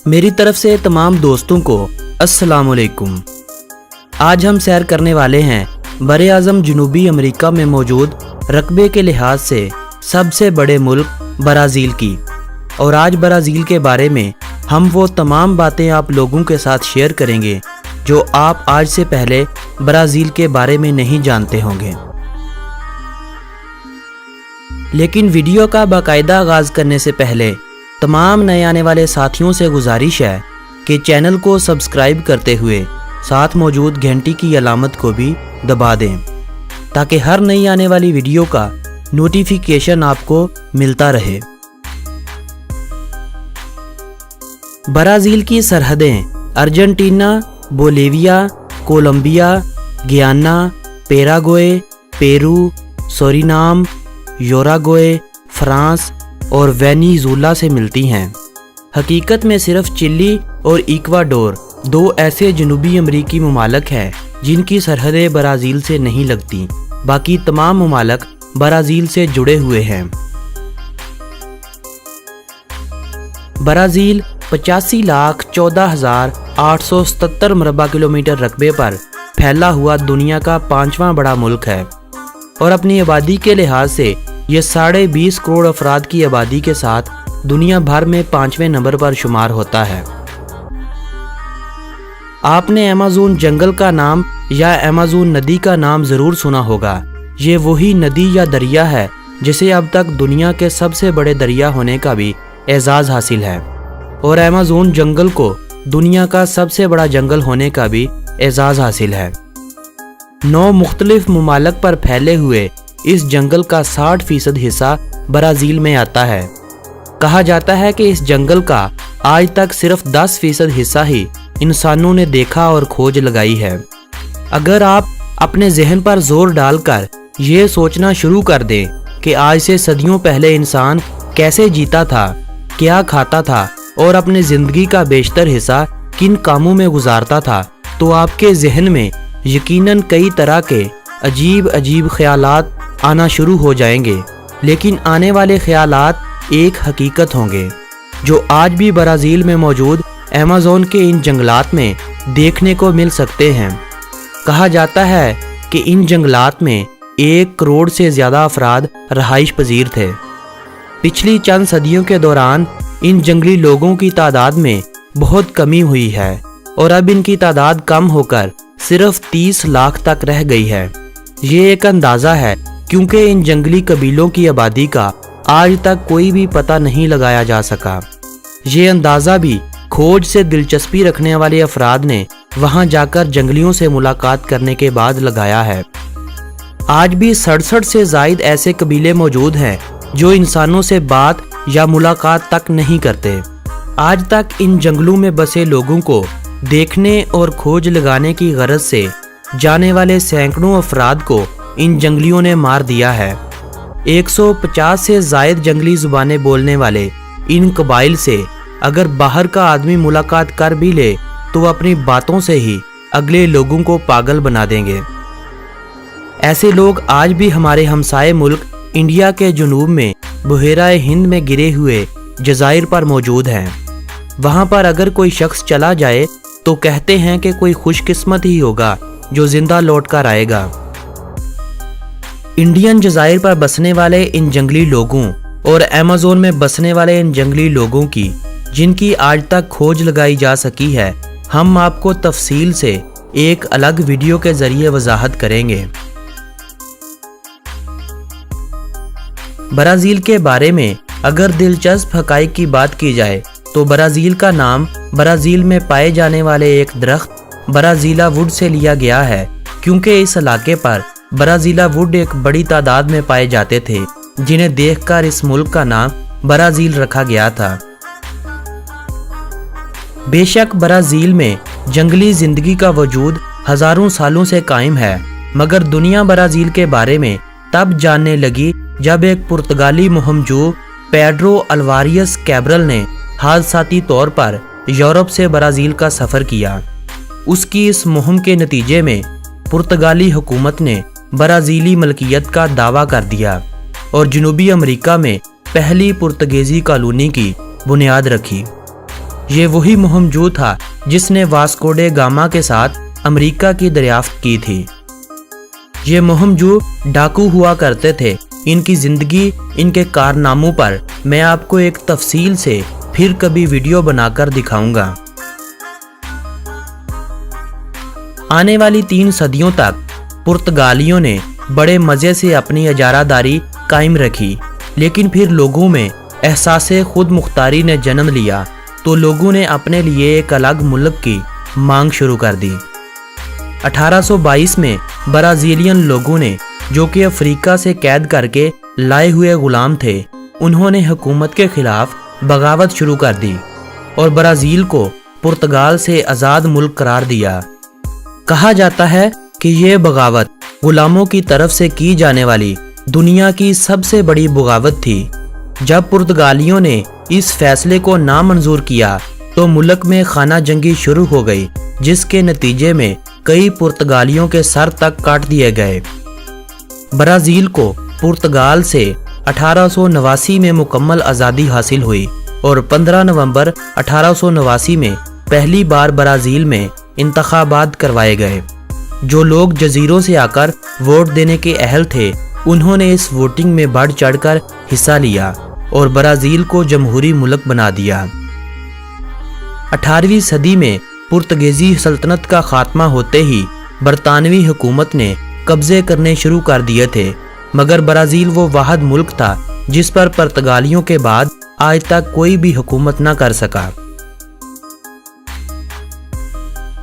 मेरी तरफ से तमाम दोस्तों को अस्सलाम वालेकुम। आज हम सैर करने वाले हैं बरे आज़म जनूबी अमेरिका में मौजूद रकबे के लिहाज से सबसे बड़े मुल्क ब्राज़ील की। और आज ब्राज़ील के बारे में हम वो तमाम बातें आप लोगों के साथ शेयर करेंगे जो आप आज से पहले ब्राज़ील के बारे में नहीं जानते होंगे। लेकिन वीडियो का बाकायदा आगाज़ करने से पहले तमाम नए आने वाले साथियों से गुजारिश है कि चैनल को सब्सक्राइब करते हुए साथ मौजूद घंटी की अलामत को भी दबा दें ताकि हर नई आने वाली वीडियो का नोटिफिकेशन आपको मिलता रहे। ब्राज़ील की सरहदें अर्जेंटीना, बोलिविया, कोलंबिया, गियाना, Paraguay, Peru, Suriname, Uruguay, France और वेनेजुएला से मिलती हैं। हकीकत में सिर्फ चिली और इक्वाडोर दो ऐसे जनूबी अमेरिकी ममालिक हैं जिनकी सरहदें ब्राज़ील से नहीं लगती। बाकी तमाम ममालिक ब्राज़ील से जुड़े हुए हैं। ब्राज़ील 85,14,877 मरबा किलोमीटर रकबे पर फैला हुआ दुनिया का 5वां बड़ा मुल्क है और अपनी आबादी के लिहाज से ये 20.5 करोड़ अफराद की आबादी के साथ दुनिया भर में 5वें नंबर पर शुमार होता है। आपने अमेज़न जंगल का नाम या अमेज़न नदी का नाम ज़रूर सुना होगा। ये वही नदी या दरिया है जिसे अब तक दुनिया के सबसे बड़े दरिया होने का भी एजाज़ हासिल है और अमेज़न जंगल को दुनिया का सबसे बड़ा जंगल होने का भी एजाज़ हासिल है। 9 मुख्तलिफ ममालिक पर फैले हुए इस जंगल का 60% हिस्सा ब्राज़ील में आता है। कहा जाता है कि इस जंगल का आज तक सिर्फ 10% हिस्सा ही इंसानों ने देखा और खोज लगाई है। अगर आप अपने जहन पर जोर डालकर ये सोचना शुरू कर दें कि आज से सदियों पहले इंसान कैसे जीता था, क्या खाता था और अपनी ज़िंदगी का बेशतर हिस्सा किन कामों में गुजारता था, तो आपके जहन में यकीनन कई तरह के अजीब अजीब ख्यालात आना शुरू हो जाएंगे। लेकिन आने वाले ख्यालात एक हकीकत होंगे जो आज भी ब्राज़ील में मौजूद अमेज़न के इन जंगलात में देखने को मिल सकते हैं। कहा जाता है कि इन जंगलात में 1 करोड़ से ज़्यादा अफराद रहाइश पजीर थे। पिछली चंद सदियों के दौरान इन जंगली लोगों की तादाद में बहुत कमी हुई है और अब इनकी तादाद कम होकर सिर्फ 30 लाख तक रह गई है। ये एक अंदाज़ा है क्योंकि इन जंगली कबीलों की आबादी का आज तक कोई भी पता नहीं लगाया जा सका। ये अंदाज़ा भी खोज से दिलचस्पी रखने वाले अफराद ने वहां जाकर जंगलियों से मुलाकात करने के बाद लगाया है। आज भी 67 से ज़ायद ऐसे कबीले मौजूद हैं जो इंसानों से बात या मुलाकात तक नहीं करते। आज तक इन जंगलों में बसे लोगों को देखने और खोज लगाने की गरज से जाने वाले सैकड़ों अफराद को इन जंगलियों ने मार दिया है। 150 से ज़ायद जंगली ज़ुबानें बोलने वाले इन कबाइल से अगर बाहर का आदमी मुलाकात कर भी ले तो अपनी बातों से ही अगले लोगों को पागल बना देंगे। ऐसे लोग आज भी हमारे हमसाए मुल्क इंडिया के जुनूब में बहेराए हिंद में गिरे हुए जज़ाइर पर मौजूद हैं। वहाँ पर अगर कोई शख्स चला जाए तो कहते हैं कि कोई खुशकिस्मत ही होगा जो जिंदा लौट कर आएगा। इंडियन जज़ाइर पर बसने वाले इन जंगली लोगों और अमेज़न में बसने वाले इन जंगली लोगों की जिनकी आज तक खोज लगाई जा सकी है, हम आपको तफसील से एक अलग वीडियो के जरिए वजाहत करेंगे। ब्राज़ील के बारे में अगर दिलचस्प हक़ाइक़ की बात की जाए तो ब्राज़ील का नाम ब्राज़ील में पाए जाने वाले एक दरख्त ब्राज़ीला वुड से लिया गया है क्योंकि इस इलाके पर ब्राज़ीला वुड एक बड़ी तादाद में पाए जाते थे जिन्हें देखकर इस मुल्क का नाम ब्राज़ील रखा गया था। बेशक ब्राज़ील में जंगली ज़िंदगी का वजूद हज़ारों सालों से कायम है, मगर दुनिया ब्राज़ील के बारे में तब जानने लगी जब एक पुर्तगाली मुहिमजू पेड्रो अल्वारियस कैब्रल ने हादसाती तौर पर यूरोप से ब्राज़ील का सफ़र किया। उसकी इस मुहिम के नतीजे में पुर्तगाली हुकूमत ने ब्राज़ीली मलकियत का दावा कर दिया और जनूबी अमेरिका में पहली पुर्तगीज़ी कॉलोनी की बुनियाद रखी। یہ وہی مہمجو تھا جس نے واسکو ڈے گاما کے ساتھ امریکہ کی دریافت کی تھی۔ یہ مہمجو ڈاکو ہوا کرتے تھے۔ ان کی زندگی، ان کے کارناموں پر میں آپ کو ایک تفصیل سے پھر کبھی ویڈیو بنا کر دکھاؤں گا۔ آنے والی 3 صدیوں تک پرتگالیوں نے بڑے مزے سے اپنی اجارہ داری قائم رکھی، لیکن پھر لوگوں میں احساس خود مختاری نے جنم لیا تو لوگوں نے اپنے لیے ایک الگ ملک کی مانگ شروع کر دی۔ 1822 میں برازیلین لوگوں نے، جو کہ افریقہ سے قید کر کے لائے ہوئے غلام تھے، انہوں نے حکومت کے خلاف بغاوت شروع کر دی اور برازیل کو پرتگال سے آزاد ملک قرار دیا۔ کہا جاتا ہے کہ یہ بغاوت غلاموں کی طرف سے کی جانے والی دنیا کی سب سے بڑی بغاوت تھی۔ جب پرتگالیوں نے اس فیصلے کو نامنظور کیا تو ملک میں خانہ جنگی شروع ہو گئی، جس کے نتیجے میں کئی پرتگالیوں کے سر تک کاٹ دیے گئے۔ برازیل کو پرتگال سے 1889 میں مکمل آزادی حاصل ہوئی اور 15 نومبر 1889 میں پہلی بار برازیل میں انتخابات کروائے گئے۔ جو لوگ جزیروں سے آ کر ووٹ دینے کے اہل تھے، انہوں نے اس ووٹنگ میں بڑھ چڑھ کر حصہ لیا اور برازیل کو جمہوری ملک بنا دیا۔ 18ویں صدی میں پرتگیزی سلطنت کا خاتمہ ہوتے ہی برطانوی حکومت نے قبضے کرنے شروع کر دیے تھے، مگر برازیل وہ واحد ملک تھا جس پر پرتگالیوں کے بعد آج تک کوئی بھی حکومت نہ کر سکا۔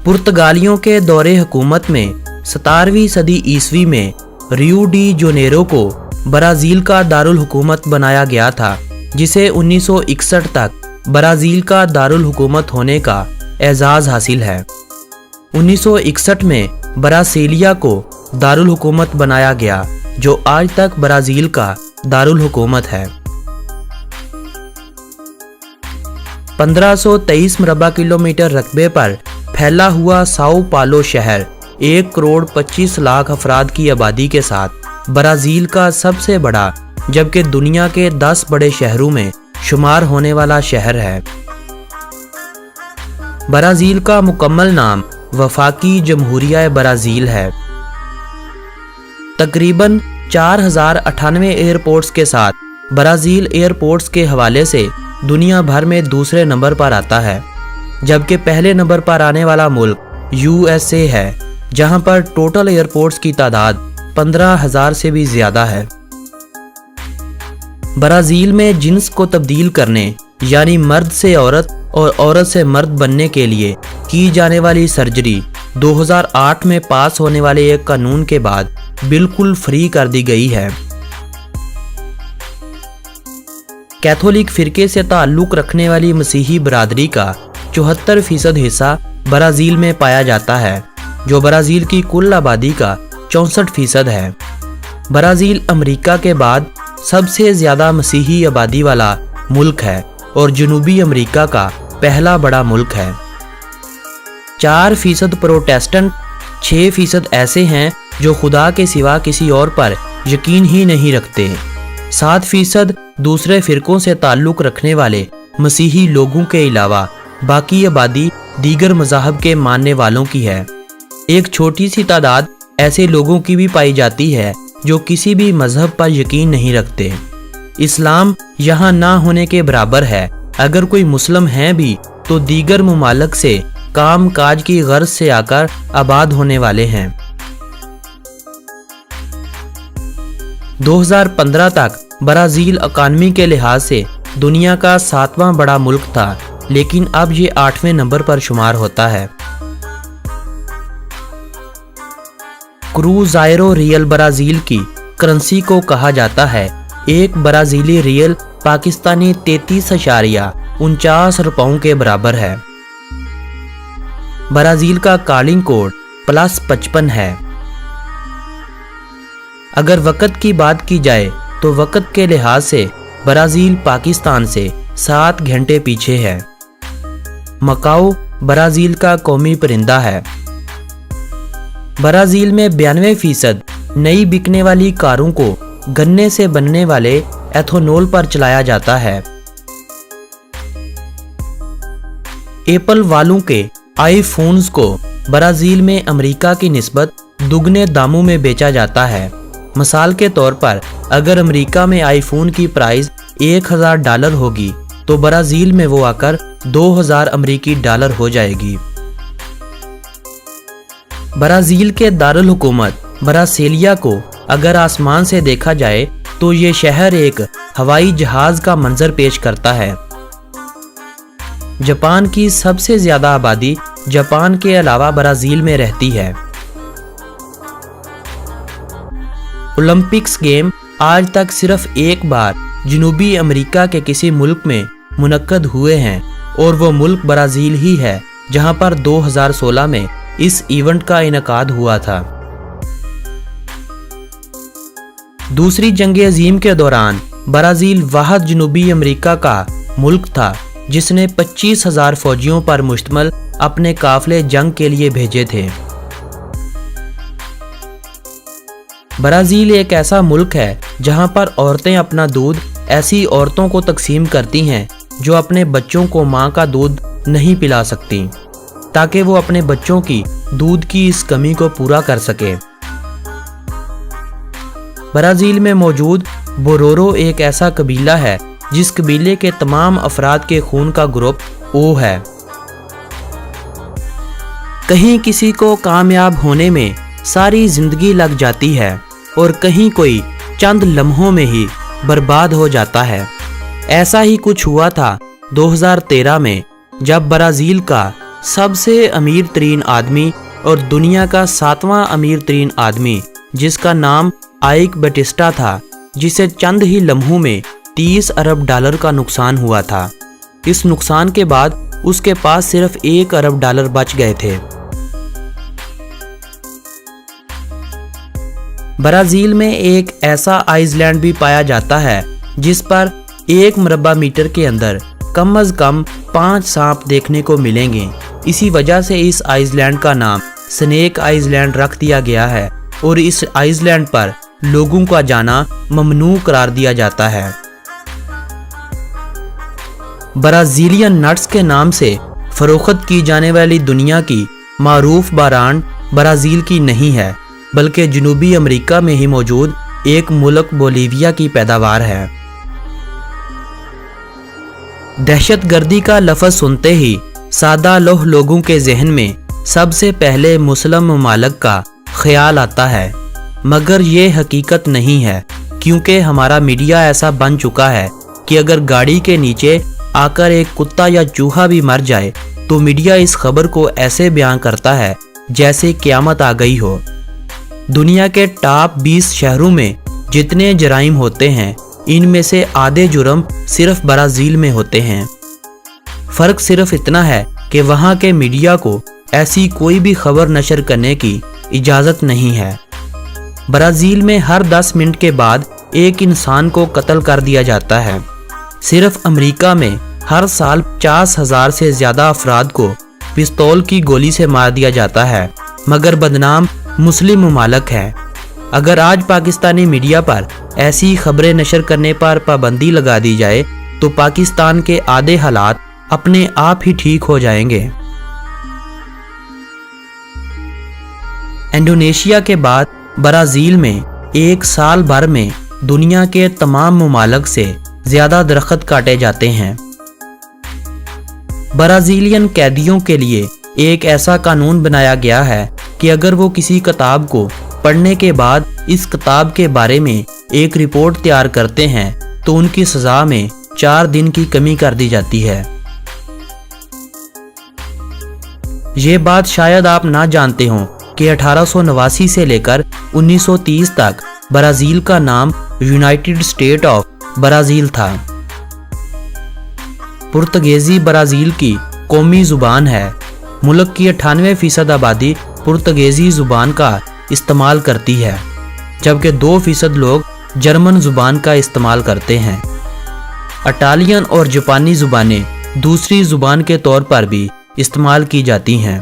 پرتگالیوں کے دور حکومت میں 17ویں صدی عیسوی میں ریو ڈی جنیرو کو برازیل کا دارالحکومت بنایا گیا تھا، جسے 1961 تک برازیل کا دارالحکومت ہونے کا اعزاز حاصل ہے۔ 1961 میں براسیلیا کو دارالحکومت بنایا گیا، جو آج تک برازیل کا دارالحکومت ہے۔ 1523 مربع کلومیٹر رقبے پر پھیلا ہوا ساؤ پالو شہر 1,25,00,000 افراد کی آبادی کے ساتھ برازیل کا سب سے بڑا، جبکہ دنیا کے 10 بڑے شہروں میں شمار ہونے والا شہر ہے۔ برازیل کا مکمل نام وفاقی جمہوریہ برازیل ہے۔ تقریباً 4098 ایئرپورٹس کے ساتھ برازیل ایئرپورٹس کے حوالے سے دنیا بھر میں دوسرے نمبر پر آتا ہے، جبکہ پہلے نمبر پر آنے والا ملک USA ہے، جہاں پر ٹوٹل ایئرپورٹس کی تعداد 15,000 سے بھی زیادہ ہے۔ برازیل میں جنس کو تبدیل کرنے، یعنی مرد سے عورت اور عورت سے مرد بننے کے لیے کی جانے والی سرجری 2008 میں پاس ہونے والے ایک قانون کے بعد بالکل فری کر دی گئی ہے۔ کیتھولک فرقے سے تعلق رکھنے والی مسیحی برادری کا 74% حصہ برازیل میں پایا جاتا ہے، جو برازیل کی کل آبادی کا 64% ہے۔ برازیل امریکہ کے بعد سب سے زیادہ مسیحی آبادی والا ملک ہے اور جنوبی امریکہ کا پہلا بڑا ملک ہے۔ 4% پروٹیسٹنٹ، 6% ایسے ہیں جو خدا کے سوا کسی اور پر یقین ہی نہیں رکھتے، 7% دوسرے فرقوں سے تعلق رکھنے والے مسیحی لوگوں کے علاوہ باقی آبادی دیگر مذاہب کے ماننے والوں کی ہے۔ ایک چھوٹی سی تعداد ایسے لوگوں کی بھی پائی جاتی ہے جو کسی بھی مذہب پر یقین نہیں رکھتے۔ اسلام یہاں نہ ہونے کے برابر ہے۔ اگر کوئی مسلم ہیں بھی تو دیگر ممالک سے کام کاج کی غرض سے آ کر آباد ہونے والے ہیں۔ 2015 تک برازیل اکانومی کے لحاظ سے دنیا کا 7واں بڑا ملک تھا، لیکن اب یہ 8ویں نمبر پر شمار ہوتا ہے۔ کروزائرو ریل برازیل کی کرنسی کو کہا جاتا ہے۔ ایک برازیلی ریل پاکستانی 33.49 روپوں کے برابر ہے۔ برازیل کا کالنگ کوڈ +55 ہے۔ اگر وقت کی بات کی جائے تو وقت کے لحاظ سے برازیل پاکستان سے 7 گھنٹے پیچھے ہے۔ مکاؤ برازیل کا قومی پرندہ ہے۔ برازیل میں 92% نئی بکنے والی کاروں کو گنے سے بننے والے ایتھنول پر چلایا جاتا ہے۔ एप्पल वालों के आईफोन्स को ब्राज़ील में अमेरिका की निस्बत दुगने दामों में बेचा जाता है। मिसाल के तौर पर अगर अमेरिका में आईफोन की प्राइस $1000 होगी तो ब्राज़ील में वो आकर 2000 अमेरिकी डॉलर हो जाएगी। ब्राज़ील के दारुल हुकूमत ब्रासिलिया को अगर आसमान से देखा जाए तो ये शहर एक हवाई जहाज का मंजर पेश करता है। जापान की सबसे ज्यादा आबादी जापान के अलावा ब्राज़ील में रहती है। ओलंपिक्स गेम आज तक सिर्फ एक बार जनूबी अमेरिका के किसी मुल्क में मुनक्कद हुए हैं और वो मुल्क ब्राज़ील ही है, जहां पर 2016 में इस इवेंट का इनेकाद हुआ था। दूसरी जंग अजीम के दौरान ब्राज़ील वाहिद जनूबी अमेरिका का मुल्क था जिसने 25,000 फौजियों पर मुश्तमल अपने काफिले जंग के लिए भेजे थे। ब्राज़ील एक ऐसा मुल्क है जहां पर औरतें अपना दूध ऐसी औरतों को तकसीम करती हैं जो अपने बच्चों को मां का दूध नहीं पिला सकती, ताकि वो अपने बच्चों की दूध की इस कमी को पूरा कर सके। ब्राज़ील में मौजूद बोरोरो एक ऐसा कबीला है जिस कबीले के तमाम अफराद के खून का ग्रुप ओ है। कहीं किसी को कामयाब होने में सारी जिंदगी लग जाती है और कहीं कोई चंद लम्हों में ही बर्बाद हो जाता है। ऐसा ही कुछ हुआ था 2013 में, जब ब्राज़ील का सबसे अमीर तरीन आदमी और दुनिया का 7वां अमीर तरीन आदमी जिसका नाम आइक बैटिस्टा था, जिसे चंद ही लम्हों में $30 अरब का नुकसान हुआ था। इस नुकसान के बाद उसके पास सिर्फ $1 अरब बच गए थे। ब्राज़ील में एक ऐसा आइसलैंड भी पाया जाता है जिस पर 1 मरबा मीटर के अंदर कम से कम 5 सांप देखने को मिलेंगे। इसी वजह से इस आइसलैंड का नाम स्नेक आइसलैंड रख दिया गया है और इस आइसलैंड पर लोगों का जाना ममनू करार दिया जाता है। ब्राज़ीलियन नट्स के नाम से फरोख्त की जाने वाली दुनिया की मारूफ बारान ब्राज़ील की नहीं है, बल्कि जनूबी अमेरिका में ही मौजूद एक मुल्क बोलीविया की पैदावार है। दहशतगर्दी का लफ्ज़ सुनते ही सादा लोह लोगों के जहन में सबसे पहले मुस्लिम ममालिक का ख्याल आता है, मगर ये हकीकत नहीं है, क्योंकि हमारा मीडिया ऐसा बन चुका है कि अगर गाड़ी के नीचे आकर एक कुत्ता या चूहा भी मर जाए तो मीडिया इस खबर को ऐसे बयान करता है जैसे क़यामत आ गई हो। दुनिया के टॉप 20 शहरों में जितने जराइम होते हैं, इनमें से आधे जुर्म सिर्फ ब्राज़ील में होते हैं। फ़र्क सिर्फ इतना है कि वहाँ के मीडिया को ऐसी कोई भी खबर नशर करने की इजाज़त नहीं है। ब्राज़ील में हर 10 मिनट के बाद एक इंसान को कत्ल कर दिया जाता है। सिर्फ अमेरिका में हर साल 50,000 से ज़्यादा अफराद को पिस्तौल की गोली से मार दिया जाता है, मगर बदनाम मुस्लिम ममालिक है। अगर आज पाकिस्तानी मीडिया पर ऐसी खबरें नशर करने पर पाबंदी लगा दी जाए तो पाकिस्तान के आधे हालात अपने आप ही ठीक हो जाएंगे। इंडोनेशिया के बाद ब्राज़ील में एक साल भर में दुनिया के तमाम ममालिक से ज़्यादा दरख्त काटे जाते हैं। ब्राज़ीलियन कैदियों के लिए एक ऐसा कानून बनाया गया है कि अगर वो किसी किताब को पढ़ने के बाद इस किताब के बारे में एक रिपोर्ट तैयार करते हैं तो उनकी सज़ा में 4 दिन की कमी कर दी जाती है। ये बात शायद आप ना जानते हों कि 1889 से लेकर 1930 तक ब्राज़ील का नाम यूनाइटेड स्टेट ऑफ ब्राज़ील था। पुर्तगाली ब्राज़ील की कौमी ज़ुबान है। मुल्क की 98% आबादी पुर्तगाली ज़ुबान का इस्तेमाल करती है, जबकि 2% लोग जर्मन ज़ुबान का इस्तेमाल करते हैं। इटालियन और जापानी ज़ुबानें दूसरी ज़ुबान के तौर पर भी इस्तेमाल की जाती हैं।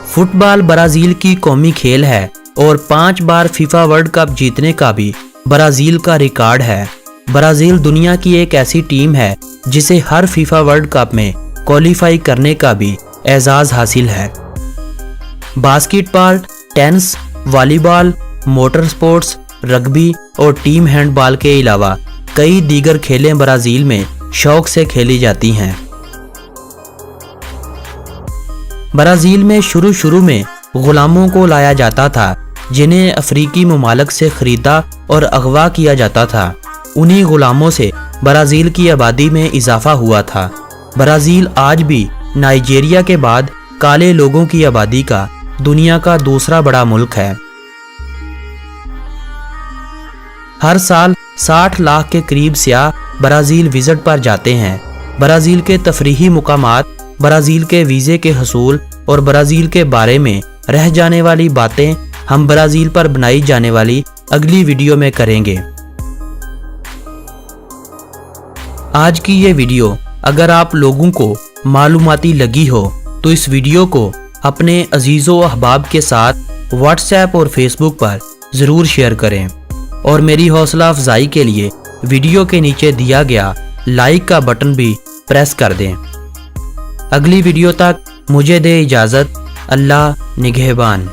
फुटबॉल ब्राज़ील की कौमी खेल है और 5 बार फीफा वर्ल्ड कप जीतने का भी ब्राज़ील का रिकॉर्ड है। ब्राज़ील दुनिया की एक ऐसी टीम है जिसे हर फीफा वर्ल्ड कप में क्वालिफाई करने का भी एजाज़ हासिल है। Basketball, tennis, volleyball, motor sports, rugby और टीम हैंडबॉल के अलावा कई दीगर खेलें ब्राज़ील में शौक से खेली जाती हैं। ब्राज़ील में शुरू में गुलामों को लाया जाता था जिन्हें अफ्रीकी ममालिक से ख़रीदा और अगवा किया जाता था। उन्हीं गुलामों से ब्राज़ील की आबादी में इजाफा हुआ था। ब्राज़ील आज भी नाइजीरिया के बाद काले लोगों की आबादी का दुनिया का दूसरा बड़ा मुल्क है। हर साल 60 लाख के करीब सियाह ब्राज़ील विजिट पर जाते हैं। ब्राज़ील के तफरीही मुकामात, ब्राज़ील के वीज़े के हसूल और ब्राज़ील के बारे में रह जाने वाली बातें हम ब्राज़ील पर बनाई जाने वाली अगली वीडियो में करेंगे। आज की ये वीडियो अगर आप लोगों को मालूमाती लगी हो तो इस वीडियो को अपने अजीज़ों अहबाब के साथ व्हाट्सएप और फेसबुक पर ज़रूर शेयर करें और मेरी हौसला अफजाई के लिए वीडियो के नीचे दिया गया लाइक का बटन भी प्रेस कर दें। अगली वीडियो तक मुझे दे इजाज़त। अल्लाह निगहबान।